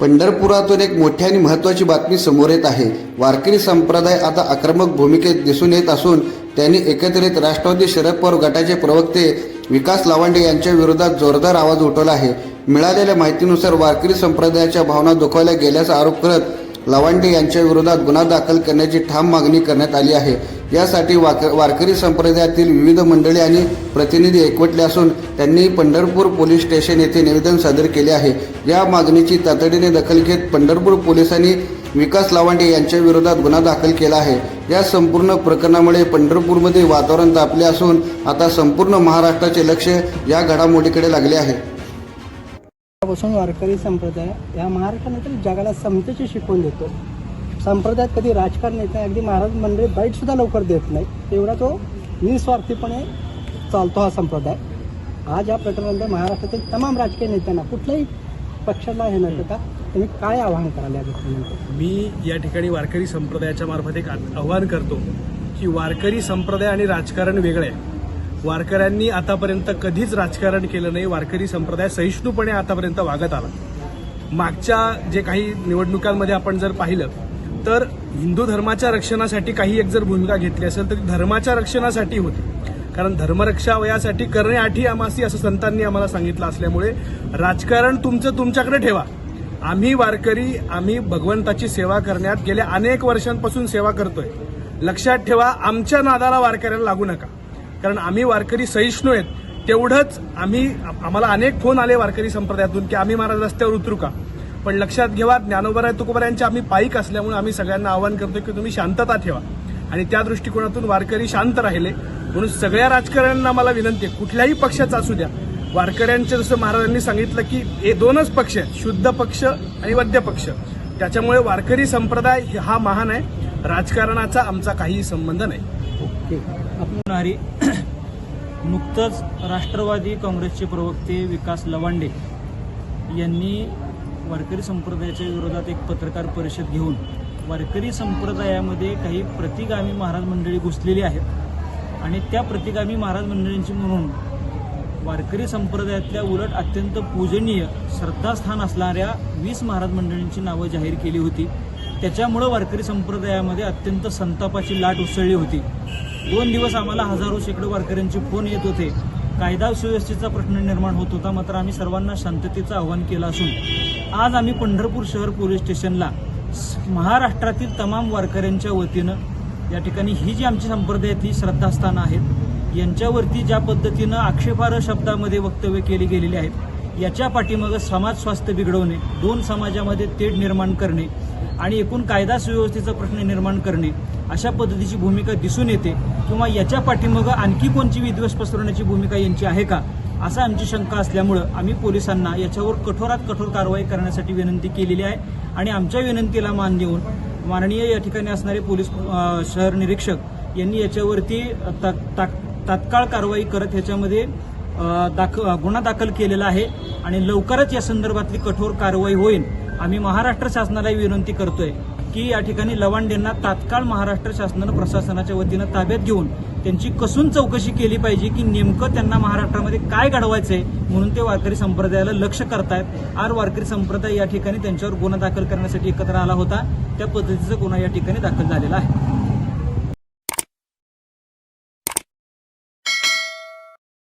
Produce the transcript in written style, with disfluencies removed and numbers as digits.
पंढरपुरातून एक मोठी आणि महत्त्वाची बातमी समोर येत आहे। वारकरी संप्रदाय आता आक्रमक भूमिकेत दिसून येत असून त्यांनी एकत्रित राष्ट्रवादी शरद पवार गटाचे प्रवक्ते विकास लावांडे यांच्या विरोधात जोरदार आवाज उठवला आहे। मिळालेल्या माहितीनुसार वारकरी संप्रदायाच्या भावना दुखावल्या गेल्याचा आरोप करत लावांडे यांच्या विरोधात गुन्हा दाखल करण्याची ठाम मागणी करण्यात आली आहे। यासाठी वारकरी संप्रदायातील विविध मंडळी आणि प्रतिनिधी एकवटले असून त्यांनी पंढरपूर पोलीस स्टेशन येथे निवेदन सादर केले आहे। या मागणीची तातडीने दखल घेत पंढरपूर पोलिसांनी विकास लावांडे यांच्या विरोधात गुन्हा दाखल केला आहे। या संपूर्ण प्रकरणामुळे पंढरपूरमध्ये वातावरण तापले असून आता संपूर्ण महाराष्ट्राचे लक्ष या घडामोडीकडे लागले आहे। वारकरी संप्रदाय या महाराष्ट्रानंतर जगाला समतेची शिकवण देतो। संप्रदायात कधी राजकारण येत नाही, अगदी महाराज मंडळी बाईट सुद्धा लवकर देत नाही, तेवढा तो निस्वार्थीपणे चालतो हा संप्रदाय। आज या प्रकरणानंतर महाराष्ट्रातील तमाम राजकीय नेत्यांना कुठल्याही पक्षाला हे न करता तुम्ही काय आवाहन कराल या गोष्टीनंतर? मी या ठिकाणी वारकरी संप्रदायाच्या मार्फत एक आवाहन करतो की वारकरी संप्रदाय आणि राजकारण वेगळे आहे। वारकऱ्यांनी आतापर्यंत कधीच राजकारण केलं नाही। वारकरी संप्रदाय सहिष्णुपणे आतापर्यंत वागत आला। मागच्या जे काही निवडणुकांमध्ये आपण जर पाहिलं तर हिंदू धर्माच्या रक्षणासाठी काही एक जर भूमिका घेतली असेल तर धर्माच्या रक्षणासाठी होती, कारण धर्मरक्षा वयासाठी करणे आठी आमासी असं संतांनी आम्हाला सांगितलं असल्यामुळे राजकारण तुमचं तुमच्याकडे ठेवा। आम्ही वारकरी आम्ही भगवंताची सेवा करण्यात गेल्या अनेक वर्षांपासून सेवा करतोय। लक्षात ठेवा, आमच्या नादाला वारकऱ्यांना लागू नका, कारण आम्ही वारकरी सहिष्णू आहेत। तेवढंच आम्हाला अनेक फोन आले वारकरी संप्रदायातून की आम्ही महाराज रस्त्यावर उतरू का, पण लक्षात घ्या ज्ञानोबा तुकोबारायांचे आम्ही पाईक असल्यामुळे आम्ही सगळ्यांना आवाहन करतो की तुम्ही शांतता ठेवा, आणि त्या दृष्टिकोनातून वारकरी शांत राहिले। म्हणून सगळ्या राजकारण्यांना मला विनंती आहे, कुठल्याही पक्षाचा असू द्या, वारकऱ्यांचे जसं महाराजांनी सांगितलं की दोनच पक्ष आहेत, शुद्ध पक्ष आणि वद्य पक्ष। त्याच्यामुळे वारकरी संप्रदाय हा महान आहे, राजकारणाचा आमचा काही संबंध नाही। नुकतंच राष्ट्रवादी काँग्रेसचे प्रवक्ते विकास लवांडे यांनी वारकरी संप्रदायाच्या विरोधात एक पत्रकार परिषद घेऊन वारकरी संप्रदायामध्ये काही प्रतिगामी महाराज मंडळी घुसलेली आहेत आणि त्या प्रतिगामी महाराज मंडळींची म्हणून वारकरी संप्रदायातल्या उलट अत्यंत पूजनीय श्रद्धास्थान असणाऱ्या 20 महाराज मंडळींची नावं जाहीर केली होती। त्याच्यामुळं वारकरी संप्रदायामध्ये अत्यंत संतापाची लाट उसळली होती। 2 दिवस आम्हाला हजारो शेकडो वारकऱ्यांचे फोन येत होते, कायदा सुव्यवस्थेचा प्रश्न निर्माण होत होता, मात्र आम्ही सर्वांना शांततेचं आवाहन केलं असून आज आम्ही पंढरपूर शहर पोलीस स्टेशनला महाराष्ट्रातील तमाम वारकऱ्यांच्या वतीनं या ठिकाणी ही जी आमची संप्रदायातली श्रद्धास्थानं आहेत यांच्यावरती ज्या पद्धतीनं आक्षेपार्ह शब्दामध्ये वक्तव्य केली गेलेली आहेत, याच्या पाठीमागं समाज स्वास्थ्य बिघडवणे, 2 समाजामध्ये तेढ निर्माण करणे आणि एकूण कायदा सुव्यवस्थेचा प्रश्न निर्माण करणे अशा पद्धतीची भूमिका दिसून येते, किंवा याच्या पाठीमागं आणखी कोणची विद्वेष पसरवण्याची भूमिका यांची आहे का, असं आमची शंका असल्यामुळं आम्ही पोलिसांना याच्यावर कठोरात कठोर कारवाई करण्यासाठी विनंती केलेली आहे। आणि आमच्या विनंतीला मान देऊन माननीय या ठिकाणी असणारे पोलीस शहर निरीक्षक यांनी याच्यावरती तात्काळ कारवाई करत ह्याच्यामध्ये गुन्हा दाखल केलेला आहे आणि लवकरच या संदर्भातली कठोर कारवाई होईल। आम्ही महाराष्ट्र शासनाला विनंती करतोय की या ठिकाणी लवांडेंना तात्काळ महाराष्ट्र शासनानं प्रशासनाच्या वतीनं ताब्यात घेऊन त्यांची कसून चौकशी केली पाहिजे की नेमकं त्यांना महाराष्ट्रामध्ये काय घडवायचंय, म्हणून ते वारकरी संप्रदायाला लक्ष करतायत। आज वारकरी संप्रदाय या ठिकाणी त्यांच्यावर गुन्हा दाखल करण्यासाठी एकत्र आला होता, त्या पद्धतीचा गुन्हा या ठिकाणी दाखल झालेला आहे।